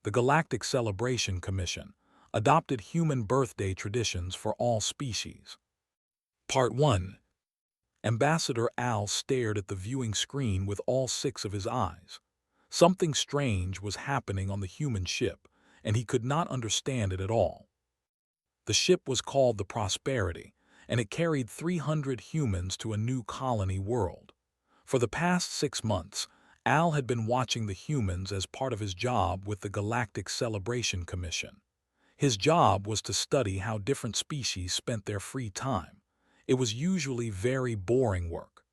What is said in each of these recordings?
The Galactic Celebration Commission adopted human birthday traditions for all species. Part 1. Ambassador Al stared at the viewing screen with all 6 of his eyes. Something strange was happening on the human ship, and he could not understand it at all. The ship was called the Prosperity, and it carried 300 humans to a new colony world. For the past 6 months, Al had been watching the humans as part of his job with the Galactic Celebration Commission. His job was to study how different species spent their free time. It was usually very boring work.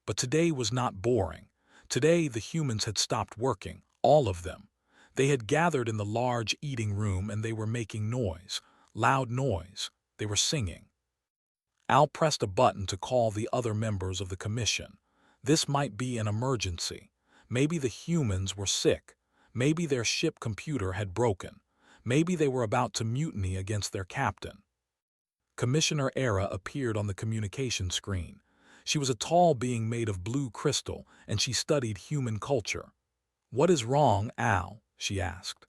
But today was not boring. Today the humans had stopped working, all of them. They had gathered in the large eating room and they were making noise, loud noise. They were singing. Al pressed a button to call the other members of the commission. This might be an emergency. Maybe the humans were sick. Maybe their ship computer had broken. Maybe they were about to mutiny against their captain. Commissioner Era appeared on the communication screen. She was a tall being made of blue crystal, and she studied human culture. "What is wrong, Al?" she asked.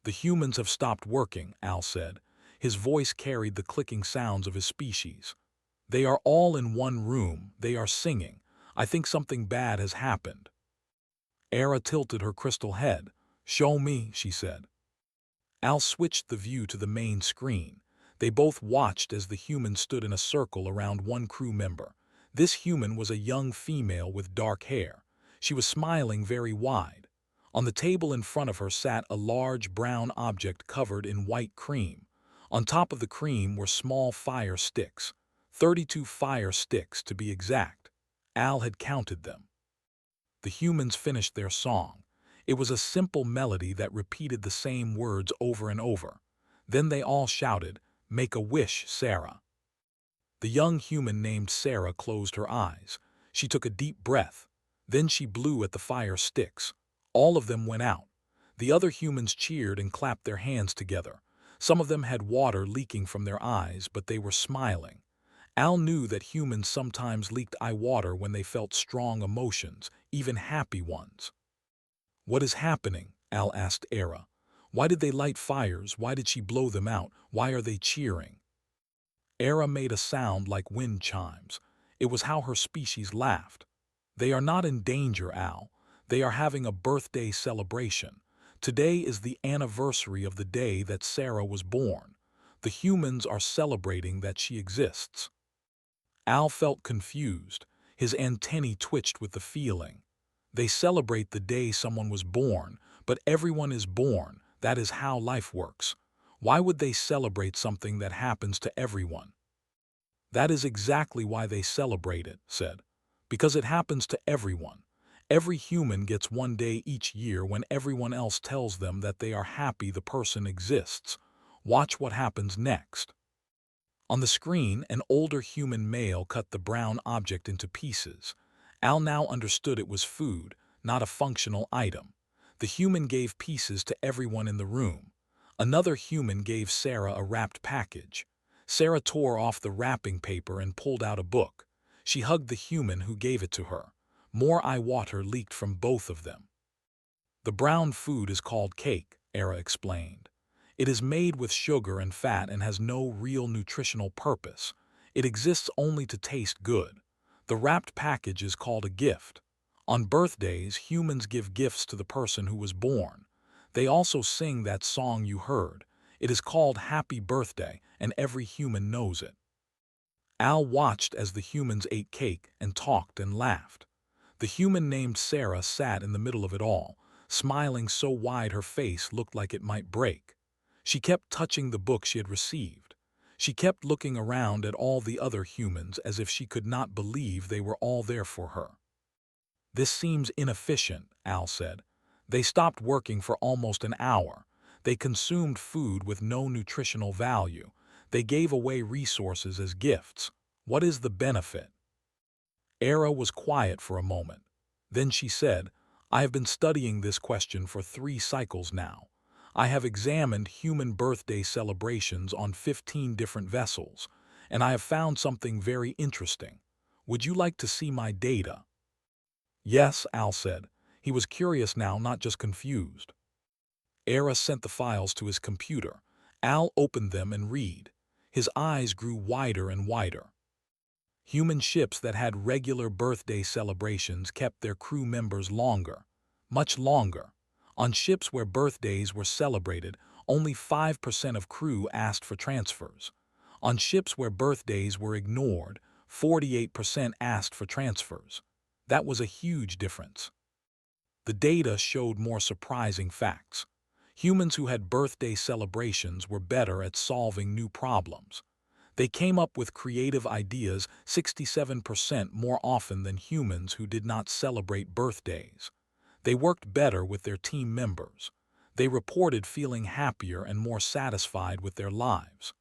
"The humans have stopped working," Al said. His voice carried the clicking sounds of his species. "They are all in one room. They are singing. I think something bad has happened." Era tilted her crystal head. "Show me," she said. Al switched the view to the main screen. They both watched as the humans stood in a circle around one crew member. This human was a young female with dark hair. She was smiling very wide. On the table in front of her sat a large brown object covered in white cream. On top of the cream were small fire sticks. 32 fire sticks, to be exact. Al had counted them. The humans finished their song. It was a simple melody that repeated the same words over and over. Then they all shouted, "Make a wish, Sarah." The young human named Sarah closed her eyes. She took a deep breath. Then she blew at the fire sticks. All of them went out. The other humans cheered and clapped their hands together. Some of them had water leaking from their eyes, but they were smiling. Al knew that humans sometimes leaked eye water when they felt strong emotions, even happy ones. "What is happening?" Al asked Era. "Why did they light fires? Why did she blow them out? Why are they cheering?" Era made a sound like wind chimes. It was how her species laughed. "They are not in danger, Al. They are having a birthday celebration. Today is the anniversary of the day that Sarah was born. The humans are celebrating that she exists." Al felt confused. His antennae twitched with the feeling. They celebrate the day someone was born, but everyone is born. That is how life works. Why would they celebrate something that happens to everyone? "That is exactly why they celebrate it," said. "Because it happens to everyone. Every human gets one day each year when everyone else tells them that they are happy the person exists. Watch what happens next." On the screen, an older human male cut the brown object into pieces. Al now understood it was food, not a functional item. The human gave pieces to everyone in the room. Another human gave Sarah a wrapped package. Sarah tore off the wrapping paper and pulled out a book. She hugged the human who gave it to her. More eye water leaked from both of them. "The brown food is called cake," Era explained. "It is made with sugar and fat and has no real nutritional purpose. It exists only to taste good. The wrapped package is called a gift. On birthdays, humans give gifts to the person who was born. They also sing that song you heard. It is called Happy Birthday, and every human knows it." Al watched as the humans ate cake and talked and laughed. The human named Sarah sat in the middle of it all, smiling so wide her face looked like it might break. She kept touching the book she had received. She kept looking around at all the other humans as if she could not believe they were all there for her. "This seems inefficient," Al said. "They stopped working for almost an hour. They consumed food with no nutritional value. They gave away resources as gifts. What is the benefit?" Era was quiet for a moment. Then she said, "I have been studying this question for 3 cycles now. I have examined human birthday celebrations on 15 different vessels, and I have found something very interesting. Would you like to see my data?" "Yes," Al said. He was curious now, not just confused. Era sent the files to his computer. Al opened them and read. His eyes grew wider and wider. Human ships that had regular birthday celebrations kept their crew members longer, much longer. On ships where birthdays were celebrated, only 5% of crew asked for transfers. On ships where birthdays were ignored, 48% asked for transfers. That was a huge difference. The data showed more surprising facts. Humans who had birthday celebrations were better at solving new problems. They came up with creative ideas 67% more often than humans who did not celebrate birthdays. They worked better with their team members. They reported feeling happier and more satisfied with their lives.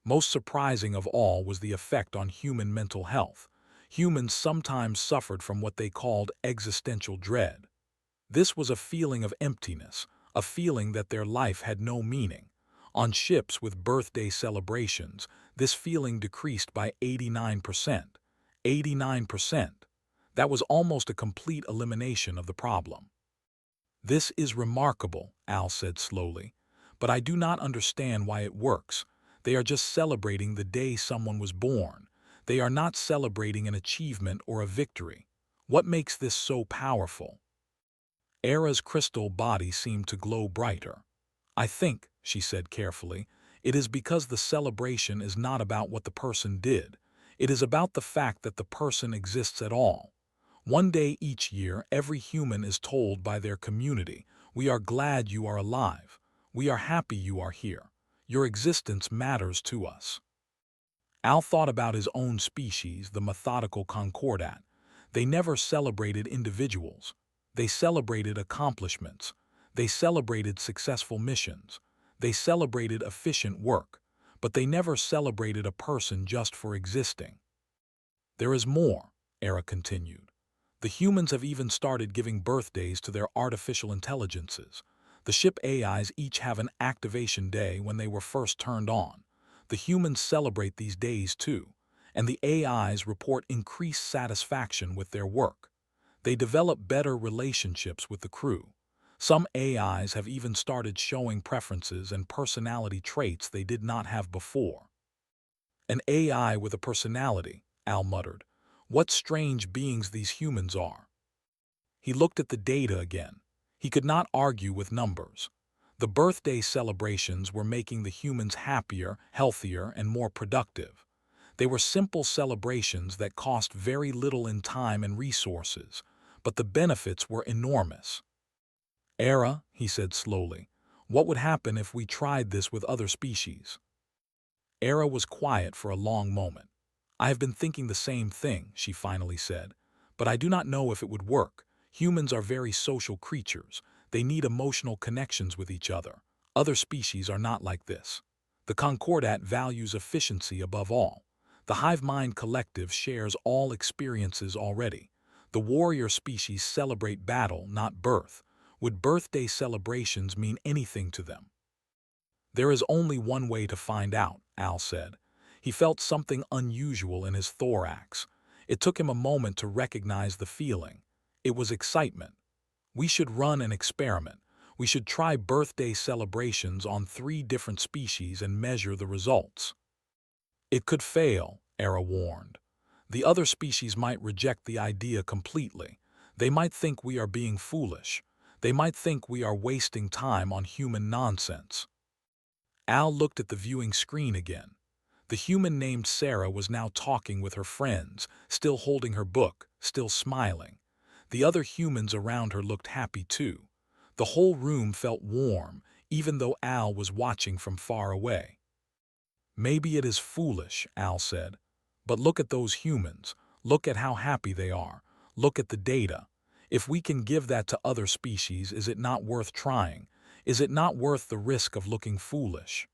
Most surprising of all was the effect on human mental health. Humans sometimes suffered from what they called existential dread. This was a feeling of emptiness, a feeling that their life had no meaning. On ships with birthday celebrations, this feeling decreased by 89%. 89%. That was almost a complete elimination of the problem. "This is remarkable," Al said slowly, "but I do not understand why it works. They are just celebrating the day someone was born. They are not celebrating an achievement or a victory. What makes this so powerful?" Era's crystal body seemed to glow brighter. "I think," she said carefully, "it is because the celebration is not about what the person did. It is about the fact that the person exists at all. One day each year, every human is told by their community, 'We are glad you are alive. We are happy you are here. Your existence matters to us.'" Al thought about his own species, the methodical concordat. They never celebrated individuals. They celebrated accomplishments. They celebrated successful missions. They celebrated efficient work. But they never celebrated a person just for existing. "There is more," Era continued. "The humans have even started giving birthdays to their artificial intelligences. The ship AIs each have an activation day when they were first turned on. The humans celebrate these days too, and the AIs report increased satisfaction with their work. They develop better relationships with the crew. Some AIs have even started showing preferences and personality traits they did not have before." "An AI with a personality," Al muttered. "What strange beings these humans are." He looked at the data again. He could not argue with numbers. The birthday celebrations were making the humans happier, healthier, and more productive. They were simple celebrations that cost very little in time and resources, but the benefits were enormous. "Era," he said slowly, "what would happen if we tried this with other species?" Era was quiet for a long moment. "I have been thinking the same thing," she finally said, "but I do not know if it would work. Humans are very social creatures. They need emotional connections with each other. Other species are not like this. The Concordat values efficiency above all. The hive mind collective shares all experiences already. The warrior species celebrate battle, not birth. Would birthday celebrations mean anything to them?" "There is only one way to find out," Al said. He felt something unusual in his thorax. It took him a moment to recognize the feeling. It was excitement. "We should run an experiment. We should try birthday celebrations on 3 different species and measure the results." "It could fail," Era warned. "The other species might reject the idea completely. They might think we are being foolish. They might think we are wasting time on human nonsense." Al looked at the viewing screen again. The human named Sarah was now talking with her friends, still holding her book, still smiling. The other humans around her looked happy too. The whole room felt warm, even though Al was watching from far away. "Maybe it is foolish," Al said. "But look at those humans. Look at how happy they are. Look at the data. If we can give that to other species, is it not worth trying? Is it not worth the risk of looking foolish?"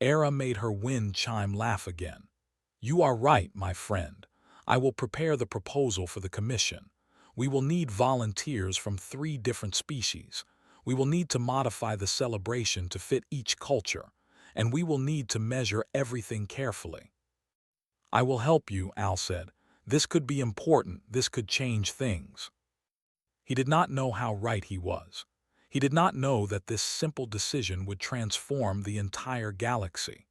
Era made her wind chime laugh again. "You are right, my friend. I will prepare the proposal for the commission. We will need volunteers from 3 different species. We will need to modify the celebration to fit each culture, and we will need to measure everything carefully." "I will help you," Al said. "This could be important. This could change things." He did not know how right he was. He did not know that this simple decision would transform the entire galaxy.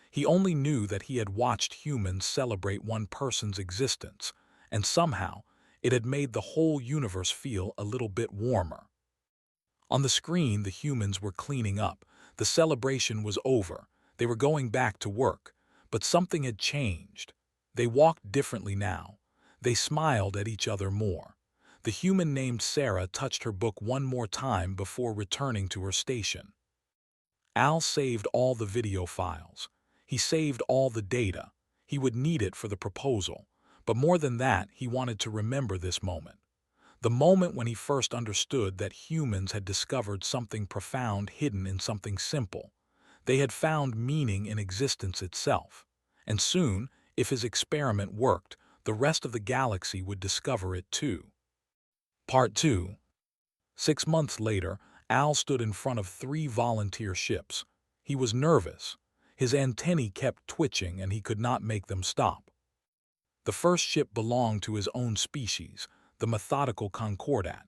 He only knew that he had watched humans celebrate one person's existence, and somehow it had made the whole universe feel a little bit warmer. On the screen, the humans were cleaning up. The celebration was over. They were going back to work. But something had changed. They walked differently now. They smiled at each other more. The human named Sarah touched her book one more time before returning to her station. Al saved all the video files. He saved all the data. He would need it for the proposal. But more than that, he wanted to remember this moment. The moment when he first understood that humans had discovered something profound hidden in something simple. They had found meaning in existence itself. And soon, if his experiment worked, the rest of the galaxy would discover it too. Part 2. 6 months later, Al stood in front of 3 volunteer ships. He was nervous. His antennae kept twitching and he could not make them stop. The first ship belonged to his own species, the methodical Concordat.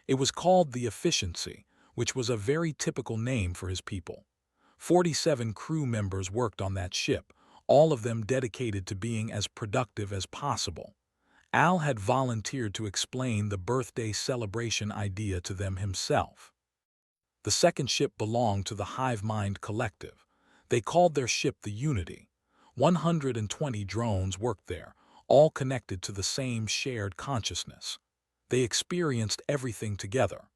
It was called the Efficiency, which was a very typical name for his people. 47 crew members worked on that ship, all of them dedicated to being as productive as possible. Al had volunteered to explain the birthday celebration idea to them himself. The second ship belonged to the Hive Mind Collective. They called their ship the Unity. 120 drones worked there, all connected to the same shared consciousness. They experienced everything together.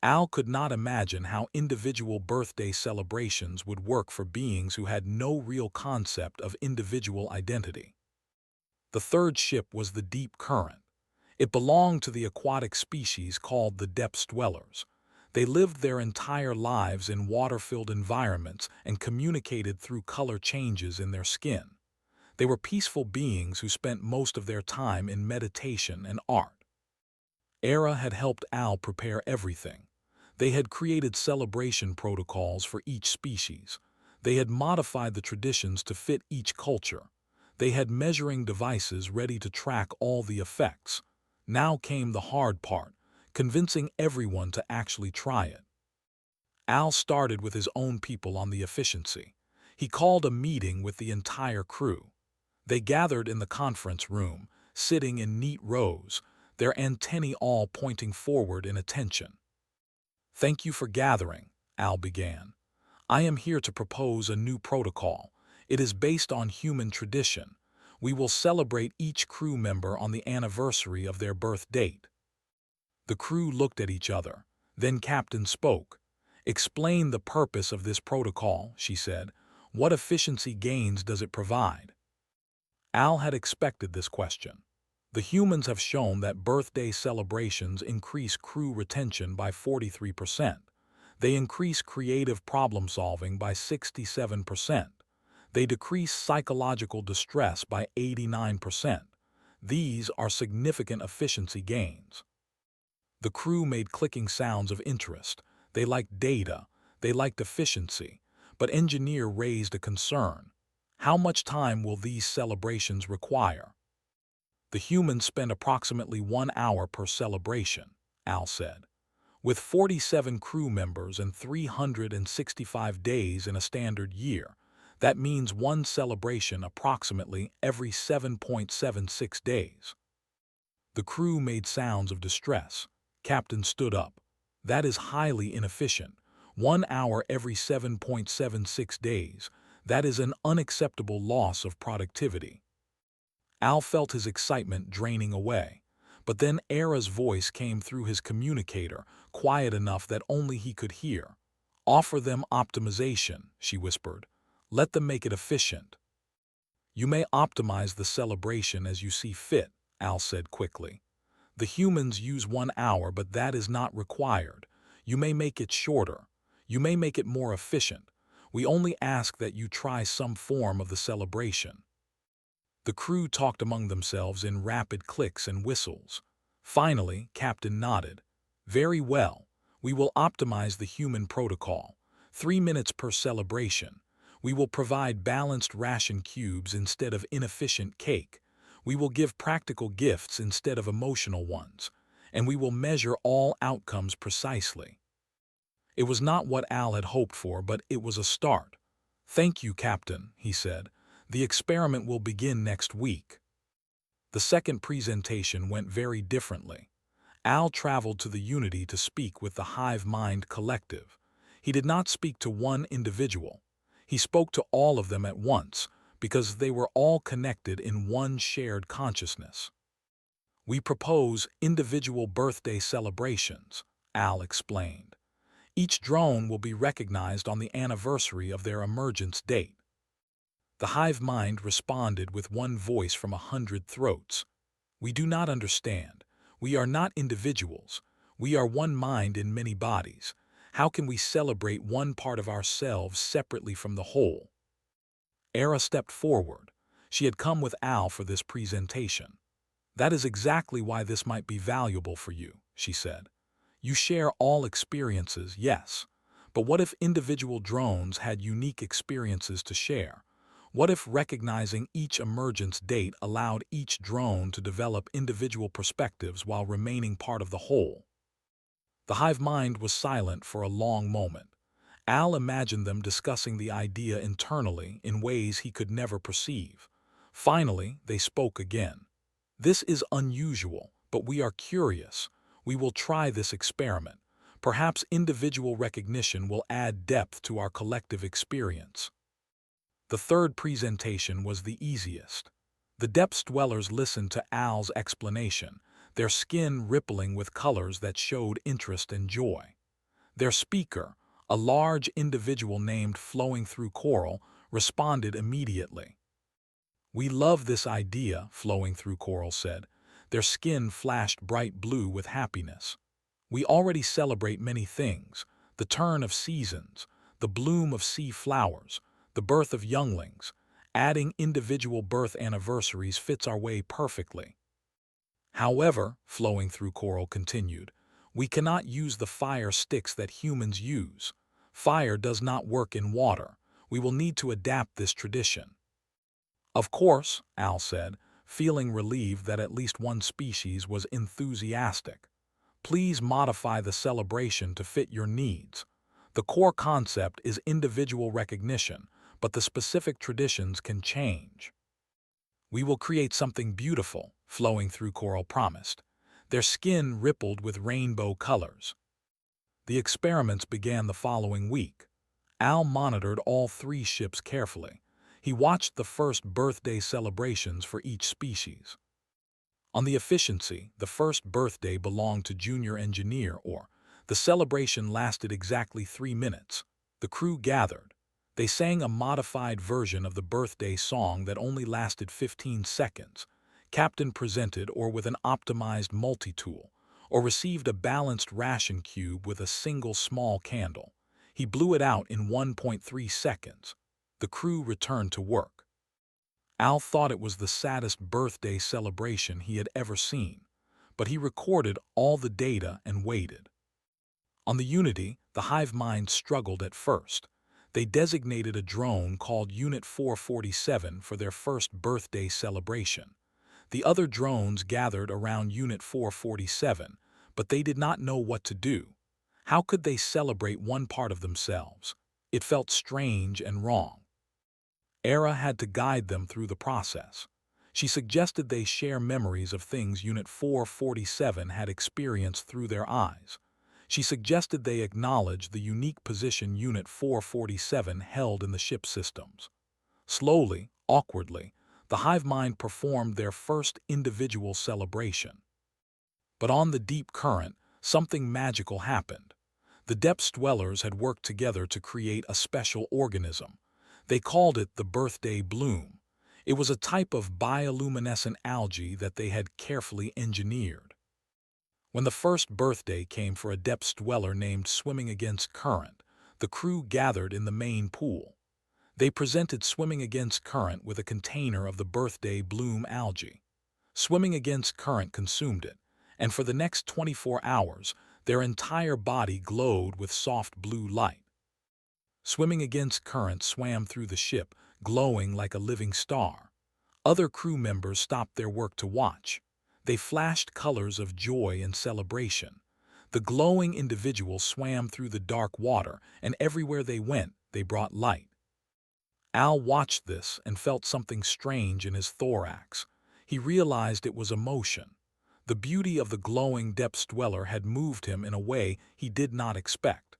Al could not imagine how individual birthday celebrations would work for beings who had no real concept of individual identity. The third ship was the Deep Current. It belonged to the aquatic species called the Depths Dwellers. They lived their entire lives in water-filled environments and communicated through color changes in their skin. They were peaceful beings who spent most of their time in meditation and art. Era had helped Al prepare everything. They had created celebration protocols for each species. They had modified the traditions to fit each culture. They had measuring devices ready to track all the effects. Now came the hard part, convincing everyone to actually try it. Al started with his own people on the Efficiency. He called a meeting with the entire crew. They gathered in the conference room, sitting in neat rows, their antennae all pointing forward in attention. "Thank you for gathering," Al began. "I am here to propose a new protocol. It is based on human tradition. We will celebrate each crew member on the anniversary of their birth date." The crew looked at each other. Then Captain spoke. "Explain the purpose of this protocol," she said. "What efficiency gains does it provide?" Al had expected this question. The humans have shown that birthday celebrations increase crew retention by 43%. They increase creative problem-solving by 67%. They decrease psychological distress by 89%. These are significant efficiency gains. The crew made clicking sounds of interest. They liked data. They liked efficiency. But Engineer raised a concern. How much time will these celebrations require? The humans spend approximately 1 hour per celebration, Al said. With 47 crew members and 365 days in a standard year, that means one celebration approximately every 7.76 days. The crew made sounds of distress. Captain stood up. "That is highly inefficient. 1 hour every 7.76 days. That is an unacceptable loss of productivity." Al felt his excitement draining away. But then Era's voice came through his communicator, quiet enough that only he could hear. "Offer them optimization," she whispered. "Let them make it efficient." "You may optimize the celebration as you see fit," Al said quickly. "The humans use 1 hour, but that is not required. You may make it shorter. You may make it more efficient. We only ask that you try some form of the celebration." The crew talked among themselves in rapid clicks and whistles. Finally, Captain nodded. "Very well. We will optimize the human protocol. 3 minutes per celebration. We will provide balanced ration cubes instead of inefficient cake. We will give practical gifts instead of emotional ones. And we will measure all outcomes precisely." It was not what Al had hoped for, but it was a start. "Thank you, Captain," he said. "The experiment will begin next week." The second presentation went very differently. Al traveled to the Unity to speak with the Hive Mind Collective. He did not speak to one individual. He spoke to all of them at once, because they were all connected in one shared consciousness. "We propose individual birthday celebrations," Al explained. "Each drone will be recognized on the anniversary of their emergence date." The hive mind responded with one voice from 100 throats. "We do not understand. We are not individuals. We are one mind in many bodies. How can we celebrate one part of ourselves separately from the whole?" Era stepped forward. She had come with Al for this presentation. "That is exactly why this might be valuable for you," she said. "You share all experiences, yes. But what if individual drones had unique experiences to share? What if recognizing each emergence date allowed each drone to develop individual perspectives while remaining part of the whole?" The hive mind was silent for a long moment. Al imagined them discussing the idea internally in ways he could never perceive. Finally, they spoke again. "This is unusual, but we are curious. We will try this experiment. Perhaps individual recognition will add depth to our collective experience." The third presentation was the easiest. The Depths Dwellers listened to Al's explanation, their skin rippling with colors that showed interest and joy. Their speaker, a large individual named Flowing Through Coral, responded immediately. "We love this idea," Flowing Through Coral said. Their skin flashed bright blue with happiness. "We already celebrate many things: the turn of seasons, the bloom of sea flowers, the birth of younglings. Adding individual birth anniversaries fits our way perfectly." "However," Flowing Through Coral continued, "we cannot use the fire sticks that humans use. Fire does not work in water. We will need to adapt this tradition." "Of course," Al said, feeling relieved that at least one species was enthusiastic. "Please modify the celebration to fit your needs. The core concept is individual recognition, but the specific traditions can change." "We will create something beautiful," Flowing Through Coral promised. Their skin rippled with rainbow colors. The experiments began the following week. Al monitored all 3 ships carefully. He watched the first birthday celebrations for each species. On the Efficiency, the first birthday belonged to Junior Engineer, or the celebration lasted exactly 3 minutes. The crew gathered. They sang a modified version of the birthday song that only lasted 15 seconds. Captain presented or with an optimized multi-tool, or received a balanced ration cube with a single small candle. He blew it out in 1.3 seconds. The crew returned to work. Al thought it was the saddest birthday celebration he had ever seen, but he recorded all the data and waited. On the Unity, the hive mind struggled at first. They designated a drone called Unit 447 for their first birthday celebration. The other drones gathered around Unit 447, but they did not know what to do. How could they celebrate one part of themselves? It felt strange and wrong. Era had to guide them through the process. She suggested they share memories of things Unit 447 had experienced through their eyes. She suggested they acknowledge the unique position Unit 447 held in the ship systems. Slowly, awkwardly, the hive mind performed their first individual celebration. But on the deep current, something magical happened. The Depths Dwellers had worked together to create a special organism. They called it the birthday bloom. It was a type of bioluminescent algae that they had carefully engineered. When the first birthday came for a Depths Dweller named Swimming Against Current, the crew gathered in the main pool. They presented Swimming Against Current with a container of the birthday bloom algae. Swimming Against Current consumed it, and for the next 24 hours, their entire body glowed with soft blue light. Swimming Against Current swam through the ship, glowing like a living star. Other crew members stopped their work to watch. They flashed colors of joy and celebration. The glowing individuals swam through the dark water, and everywhere they went, they brought light. Al watched this and felt something strange in his thorax. He realized it was emotion. The beauty of the glowing depths dweller had moved him in a way he did not expect.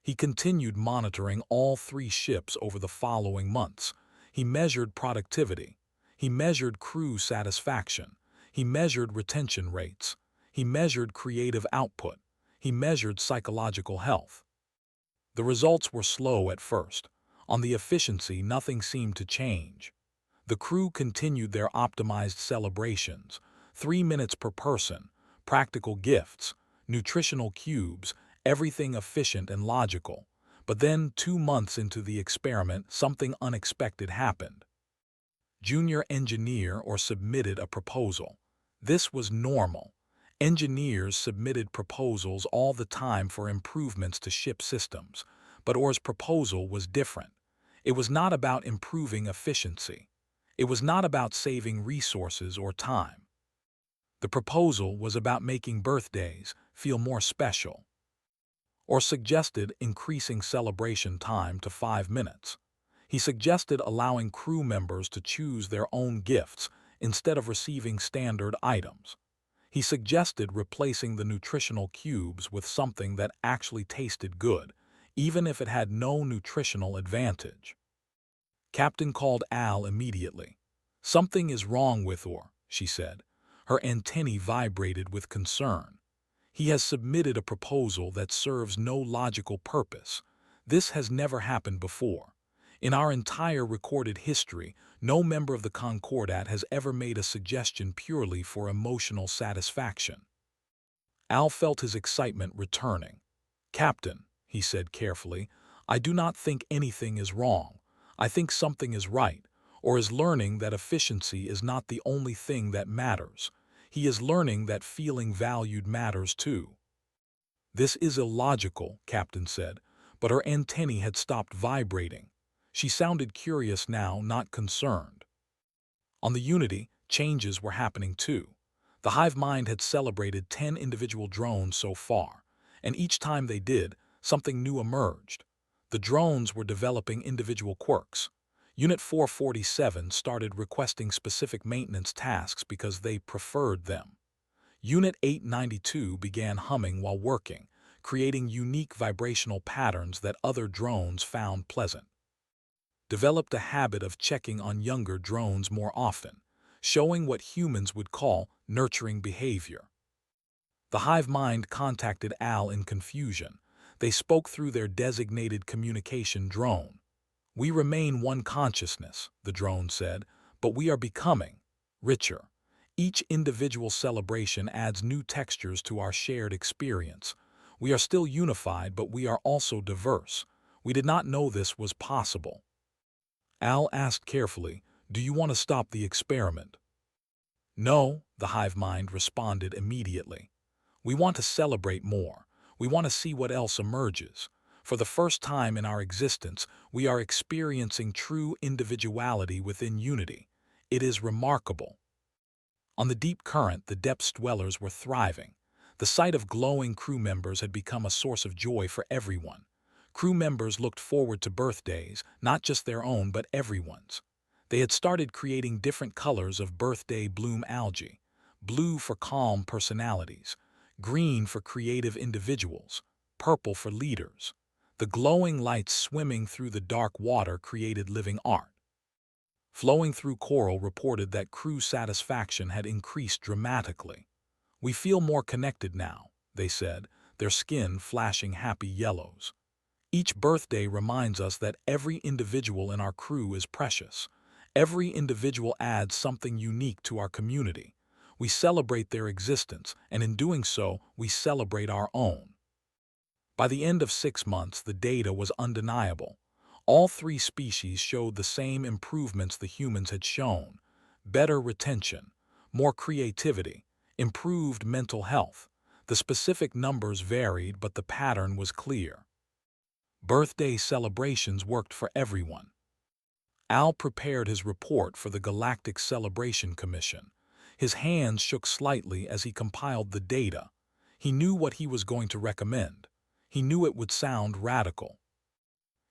He continued monitoring all three ships over the following months. He measured productivity. He measured crew satisfaction. He measured retention rates. He measured creative output. He measured psychological health. The results were slow at first. On the efficiency, nothing seemed to change. The crew continued their optimized celebrations, 3 minutes per person, practical gifts, nutritional cubes, everything efficient and logical. But then, 2 months into the experiment, something unexpected happened. Junior engineer or submitted a proposal. This was normal. Engineers submitted proposals all the time for improvements to ship systems, but Or's proposal was different. It was not about improving efficiency. It was not about saving resources or time. The proposal was about making birthdays feel more special, or suggested increasing celebration time to 5 minutes. He suggested allowing crew members to choose their own gifts instead of receiving standard items. He suggested replacing the nutritional cubes with something that actually tasted good, even if it had no nutritional advantage. Captain called Al immediately. "Something is wrong with Or," she said. Her antennae vibrated with concern. "He has submitted a proposal that serves no logical purpose. This has never happened before. In our entire recorded history, no member of the Concordat has ever made a suggestion purely for emotional satisfaction." Al felt his excitement returning. "Captain," he said carefully, "I do not think anything is wrong. I think something is right, or is learning that efficiency is not the only thing that matters. He is learning that feeling valued matters too." "This is illogical," Captain said, but her antennae had stopped vibrating. She sounded curious now, not concerned. On the Unity, changes were happening too. The hive mind had celebrated 10 individual drones so far, and each time they did, something new emerged. The drones were developing individual quirks. Unit 447 started requesting specific maintenance tasks because they preferred them. Unit 892 began humming while working, creating unique vibrational patterns that other drones found pleasant. Developed a habit of checking on younger drones more often, showing what humans would call nurturing behavior. The hive mind contacted Al in confusion. They spoke through their designated communication drone. "We remain one consciousness," the drone said, "but we are becoming richer. Each individual celebration adds new textures to our shared experience. We are still unified, but we are also diverse. We did not know this was possible." Al asked carefully, "Do you want to stop the experiment?" "No," the hive mind responded immediately. "We want to celebrate more. We want to see what else emerges. For the first time in our existence, we are experiencing true individuality within unity. It is remarkable." On the deep current, the depths dwellers were thriving. The sight of glowing crew members had become a source of joy for everyone. Crew members looked forward to birthdays, not just their own but everyone's. They had started creating different colors of birthday bloom algae: blue for calm personalities, green for creative individuals, purple for leaders. The glowing lights swimming through the dark water created living art. Flowing through coral reported that crew satisfaction had increased dramatically. "We feel more connected now," they said, their skin flashing happy yellows. "Each birthday reminds us that every individual in our crew is precious. Every individual adds something unique to our community. We celebrate their existence, and in doing so, we celebrate our own." By the end of 6 months, the data was undeniable. All three species showed the same improvements the humans had shown: better retention, more creativity, improved mental health. The specific numbers varied, but the pattern was clear. Birthday celebrations worked for everyone. Al prepared his report for the Galactic Celebration Commission. His hands shook slightly as he compiled the data. He knew what he was going to recommend. He knew it would sound radical.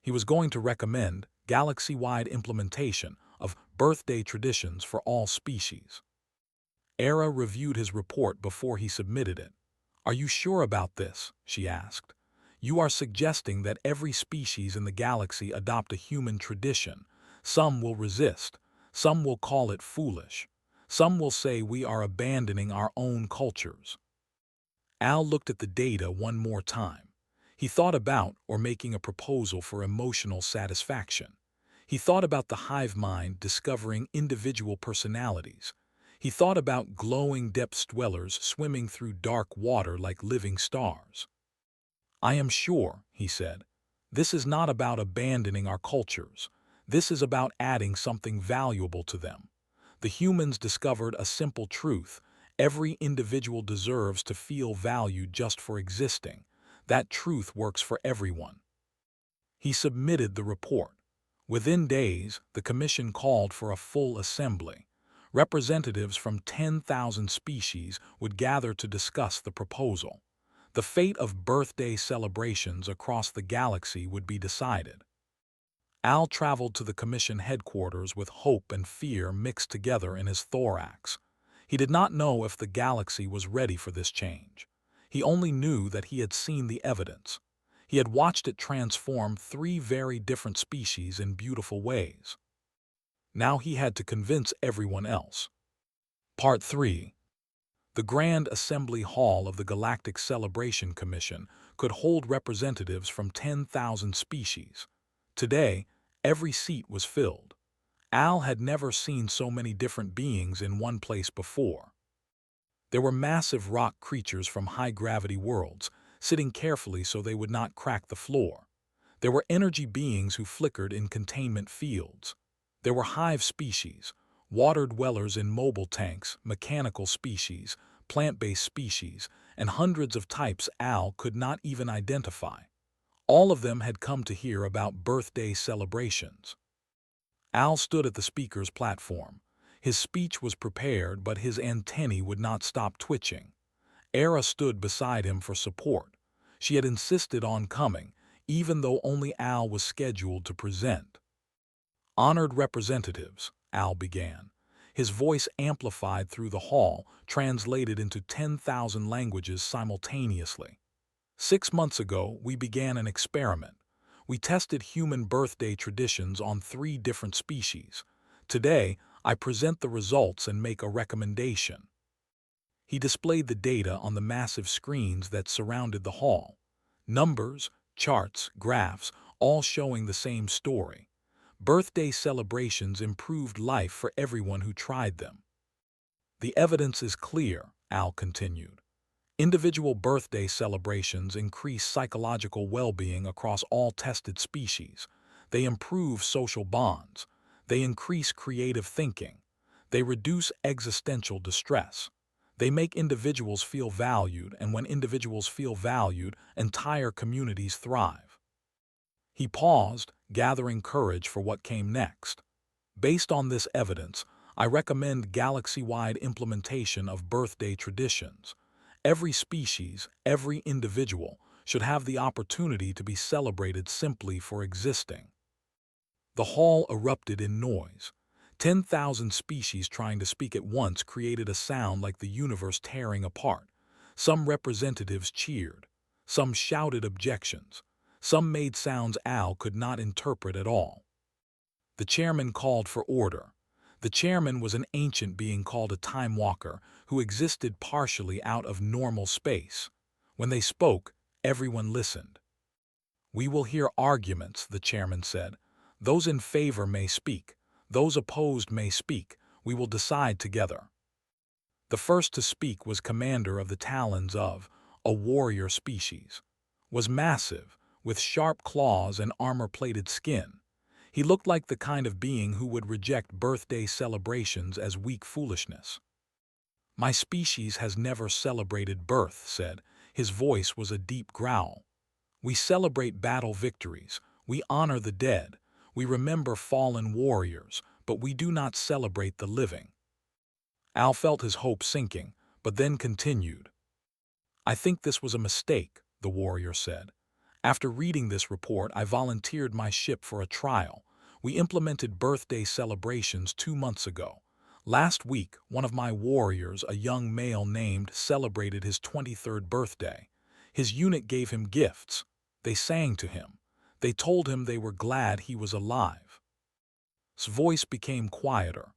He was going to recommend galaxy-wide implementation of birthday traditions for all species. Era reviewed his report before he submitted it. "Are you sure about this?" she asked. "You are suggesting that every species in the galaxy adopt a human tradition. Some will resist. Some will call it foolish. Some will say we are abandoning our own cultures." Al looked at the data one more time. He thought about or making a proposal for emotional satisfaction. He thought about the hive mind discovering individual personalities. He thought about glowing depths dwellers swimming through dark water like living stars. "I am sure," he said. "This is not about abandoning our cultures. This is about adding something valuable to them. The humans discovered a simple truth. Every individual deserves to feel valued just for existing. That truth works for everyone." He submitted the report. Within days, the commission called for a full assembly. Representatives from 10,000 species would gather to discuss the proposal. The fate of birthday celebrations across the galaxy would be decided. Al traveled to the commission headquarters with hope and fear mixed together in his thorax. He did not know if the galaxy was ready for this change. He only knew that he had seen the evidence. He had watched it transform 3 very different species in beautiful ways. Now he had to convince everyone else. Part 3. The Grand Assembly Hall of the Galactic Celebration Commission could hold representatives from 10,000 species. Today, every seat was filled. Al had never seen so many different beings in one place before. There were massive rock creatures from high-gravity worlds, sitting carefully so they would not crack the floor. There were energy beings who flickered in containment fields. There were hive species, water dwellers in mobile tanks, mechanical species, plant-based species, and hundreds of types Al could not even identify. All of them had come to hear about birthday celebrations. Al stood at the speaker's platform. His speech was prepared, but his antennae would not stop twitching. Era stood beside him for support. She had insisted on coming, even though only Al was scheduled to present. "Honored representatives," Al began. His voice amplified through the hall, translated into 10,000 languages simultaneously. "6 months ago, we began an experiment. We tested human birthday traditions on 3 different species. Today, I present the results and make a recommendation." He displayed the data on the massive screens that surrounded the hall. Numbers, charts, graphs, all showing the same story. Birthday celebrations improved life for everyone who tried them. "The evidence is clear," Al continued. "Individual birthday celebrations increase psychological well-being across all tested species. They improve social bonds. They increase creative thinking. They reduce existential distress. They make individuals feel valued, and when individuals feel valued, entire communities thrive." He paused, gathering courage for what came next. "Based on this evidence, I recommend galaxy-wide implementation of birthday traditions. Every species, every individual, should have the opportunity to be celebrated simply for existing." The hall erupted in noise. 10,000 species trying to speak at once created a sound like the universe tearing apart. Some representatives cheered. Some shouted objections. Some made sounds Al could not interpret at all. The chairman called for order. The chairman was an ancient being called a time walker who existed partially out of normal space. When they spoke, everyone listened. "We will hear arguments," the chairman said. "Those in favor may speak. Those opposed may speak. We will decide together." The first to speak was commander of the Talons of a warrior species. Was massive, with sharp claws and armor-plated skin. He looked like the kind of being who would reject birthday celebrations as weak foolishness. "My species has never celebrated birth," said. His voice was a deep growl. "We celebrate battle victories. We honor the dead. We remember fallen warriors, but we do not celebrate the living." Al felt his hope sinking, but then continued. "I think this was a mistake," the warrior said. "After reading this report, I volunteered my ship for a trial. We implemented birthday celebrations 2 months ago. Last week, one of my warriors, a young male named, celebrated his 23rd birthday. His unit gave him gifts. They sang to him. They told him they were glad he was alive." His voice became quieter.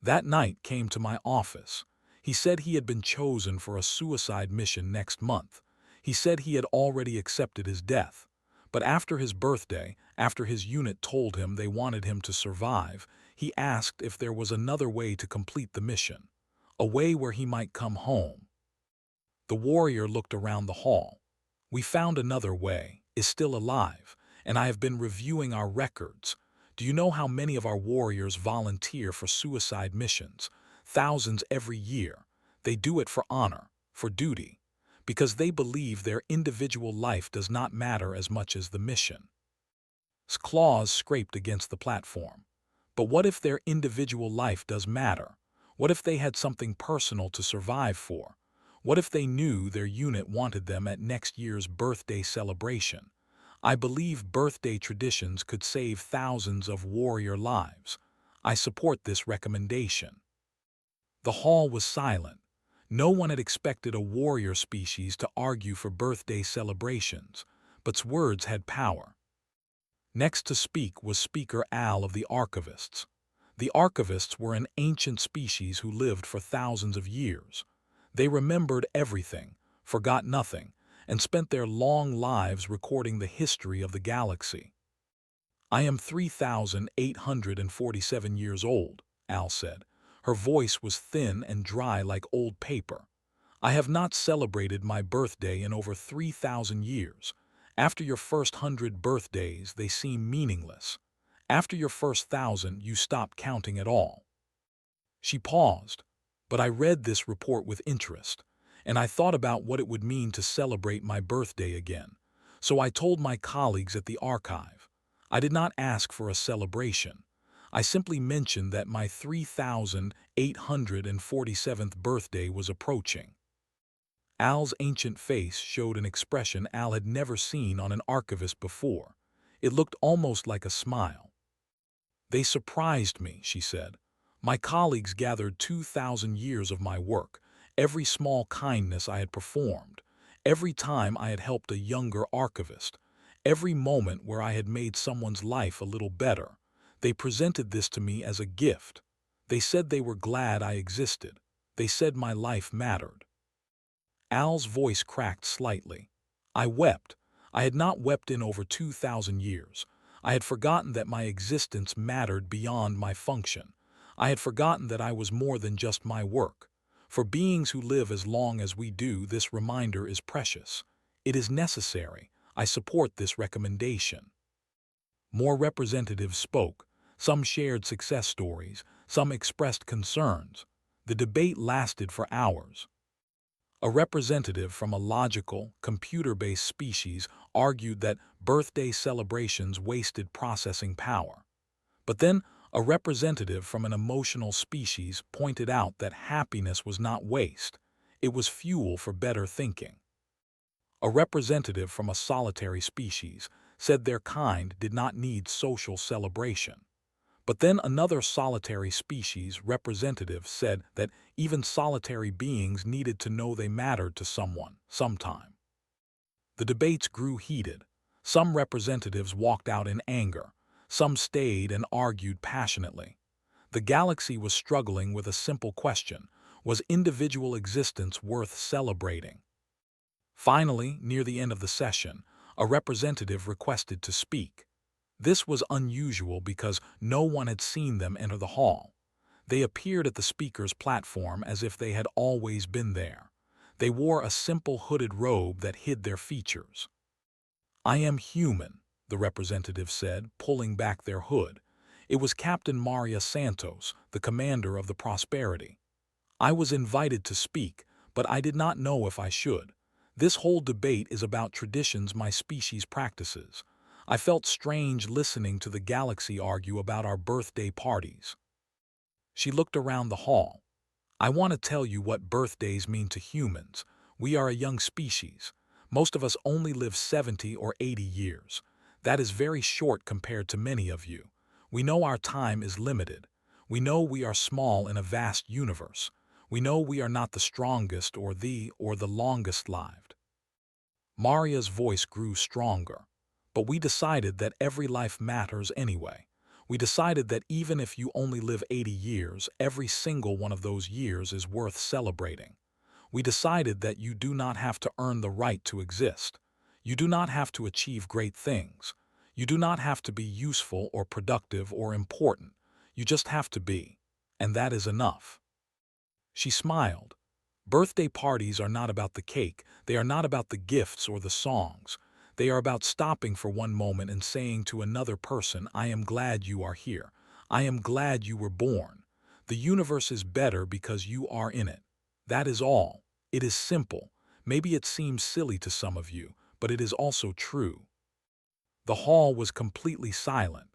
"That night came to my office. He said he had been chosen for a suicide mission next month. He said he had already accepted his death. But after his birthday, after his unit told him they wanted him to survive, he asked if there was another way to complete the mission, a way where he might come home." The warrior looked around the hall. "We found another way, is still alive, and I have been reviewing our records. Do you know how many of our warriors volunteer for suicide missions? Thousands every year. They do it for honor, for duty, because they believe their individual life does not matter as much as the mission." His claws scraped against the platform. But what if their individual life does matter? What if they had something personal to survive for? What if they knew their unit wanted them at next year's birthday celebration? I believe birthday traditions could save thousands of warrior lives. I support this recommendation. The hall was silent. No one had expected a warrior species to argue for birthday celebrations, but words had power. Next to speak was Speaker Al of the Archivists. The Archivists were an ancient species who lived for thousands of years. They remembered everything, forgot nothing, and spent their long lives recording the history of the galaxy. "I am 3,847 years old," Al said. Her voice was thin and dry like old paper. "I have not celebrated my birthday in over 3,000 years. After your first 100 birthdays, they seem meaningless. After your first 1,000, you stop counting at all." She paused. "But I read this report with interest, and I thought about what it would mean to celebrate my birthday again. So I told my colleagues at the archive. I did not ask for a celebration. I simply mentioned that my 3,847th birthday was approaching." Al's ancient face showed an expression Al had never seen on an archivist before. It looked almost like a smile. "They surprised me," she said. "My colleagues gathered 2,000 years of my work, every small kindness I had performed, every time I had helped a younger archivist, every moment where I had made someone's life a little better. They presented this to me as a gift. They said they were glad I existed. They said my life mattered." Al's voice cracked slightly. "I wept. I had not wept in over 2,000 years. I had forgotten that my existence mattered beyond my function. I had forgotten that I was more than just my work. For beings who live as long as we do, this reminder is precious. It is necessary. I support this recommendation." More representatives spoke. Some shared success stories. Some expressed concerns. The debate lasted for hours. A representative from a logical, computer-based species argued that birthday celebrations wasted processing power. But then, a representative from an emotional species pointed out that happiness was not waste. It was fuel for better thinking. A representative from a solitary species said their kind did not need social celebration. But then another solitary species representative said that even solitary beings needed to know they mattered to someone, sometime. The debates grew heated. Some representatives walked out in anger. Some stayed and argued passionately. The galaxy was struggling with a simple question: was individual existence worth celebrating? Finally, near the end of the session, a representative requested to speak. This was unusual because no one had seen them enter the hall. They appeared at the speaker's platform as if they had always been there. They wore a simple hooded robe that hid their features. "I am human," the representative said, pulling back their hood. It was Captain Maria Santos, the commander of the Prosperity. "I was invited to speak, but I did not know if I should. This whole debate is about traditions my species practices. I felt strange listening to the galaxy argue about our birthday parties." She looked around the hall. "I want to tell you what birthdays mean to humans. We are a young species. Most of us only live 70 or 80 years. That is very short compared to many of you. We know our time is limited. We know we are small in a vast universe. We know we are not the strongest or the longest lived. Maria's voice grew stronger. But we decided that every life matters anyway. We decided that even if you only live 80 years, every single one of those years is worth celebrating. We decided that you do not have to earn the right to exist. You do not have to achieve great things. You do not have to be useful or productive or important. You just have to be. And that is enough. She smiled. Birthday parties are not about the cake. They are not about the gifts or the songs. They are about stopping for one moment and saying to another person, I am glad you are here. I am glad you were born. The universe is better because you are in it. That is all. It is simple. Maybe it seems silly to some of you, but it is also true. The hall was completely silent.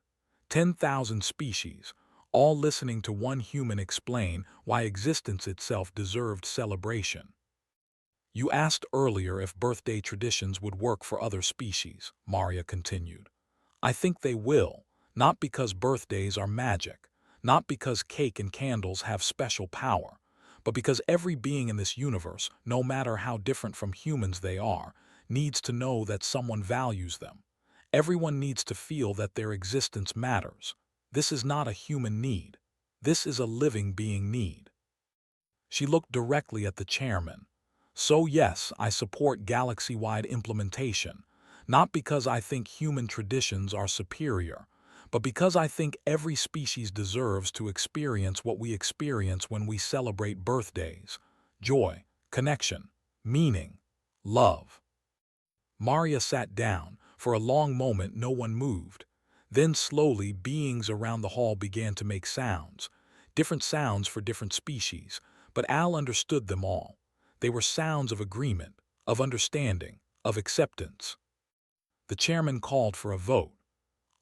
10,000 species, all listening to one human explain why existence itself deserved celebration. You asked earlier if birthday traditions would work for other species, Maria continued. I think they will, not because birthdays are magic, not because cake and candles have special power, but because every being in this universe, no matter how different from humans they are, needs to know that someone values them. Everyone needs to feel that their existence matters. This is not a human need. This is a living being need. She looked directly at the chairman. So yes, I support galaxy-wide implementation, not because I think human traditions are superior, but because I think every species deserves to experience what we experience when we celebrate birthdays: joy, connection, meaning, love. Maria sat down. For a long moment no one moved. Then slowly beings around the hall began to make sounds, different sounds for different species, but Al understood them all. They were sounds of agreement, of understanding, of acceptance. The chairman called for a vote.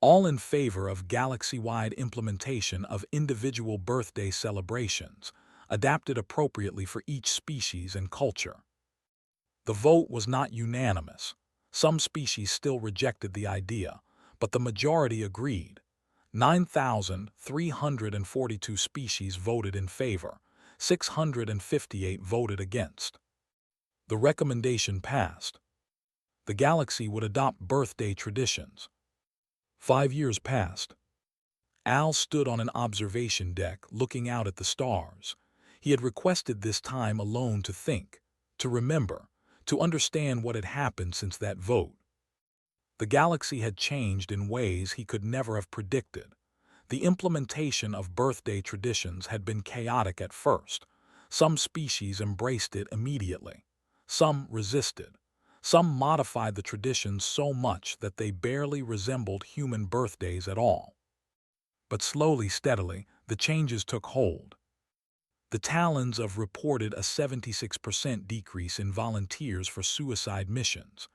All in favor of galaxy-wide implementation of individual birthday celebrations, adapted appropriately for each species and culture. The vote was not unanimous. Some species still rejected the idea, but the majority agreed. 9,342 species voted in favor. 658 voted against. The recommendation passed. The galaxy would adopt birthday traditions. 5 years passed. Al stood on an observation deck looking out at the stars. He had requested this time alone to think, to remember, to understand what had happened since that vote. The galaxy had changed in ways he could never have predicted. The implementation of birthday traditions had been chaotic at first. Some species embraced it immediately. Some resisted. Some modified the traditions so much that they barely resembled human birthdays at all. But slowly, steadily, the changes took hold. The Talons of reported a 76% decrease in volunteers for suicide missions.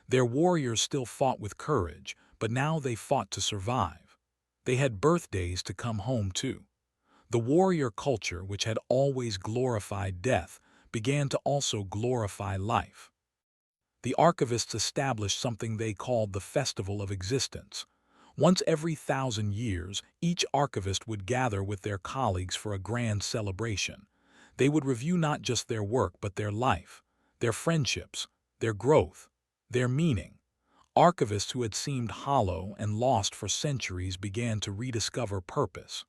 Their warriors still fought with courage, but now they fought to survive. They had birthdays to come home to. The warrior culture, which had always glorified death, began to also glorify life. The archivists established something they called the Festival of Existence. Once every 1,000 years, each archivist would gather with their colleagues for a grand celebration. They would review not just their work but their life, their friendships, their growth, their meaning. Archivists who had seemed hollow and lost for centuries began to rediscover purpose.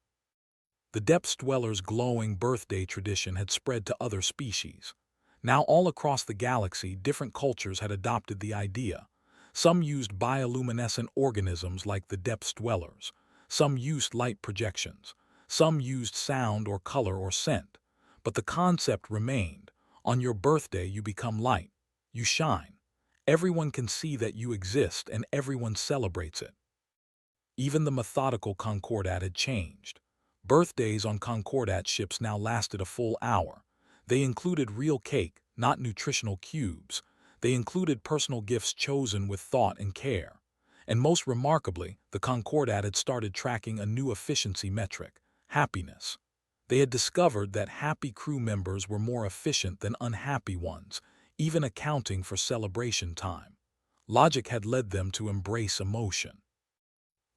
The Depths Dwellers' glowing birthday tradition had spread to other species. Now all across the galaxy, different cultures had adopted the idea. Some used bioluminescent organisms like the Depths Dwellers. Some used light projections. Some used sound or color or scent. But the concept remained. On your birthday you become light. You shine. Everyone can see that you exist and everyone celebrates it. Even the methodical Concordat had changed. Birthdays on Concordat ships now lasted a full hour. They included real cake, not nutritional cubes. They included personal gifts chosen with thought and care. And most remarkably, the Concordat had started tracking a new efficiency metric: happiness. They had discovered that happy crew members were more efficient than unhappy ones, even accounting for celebration time. Logic had led them to embrace emotion.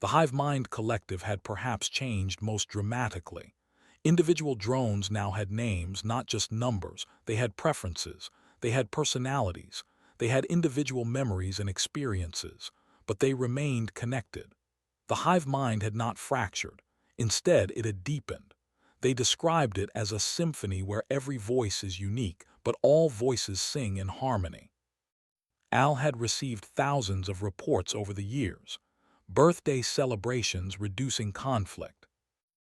The hive mind collective had perhaps changed most dramatically. Individual drones now had names, not just numbers. They had preferences. They had personalities. They had individual memories and experiences. But they remained connected. The hive mind had not fractured. Instead, it had deepened. They described it as a symphony where every voice is unique, but all voices sing in harmony. Al had received thousands of reports over the years. Birthday celebrations reducing conflict.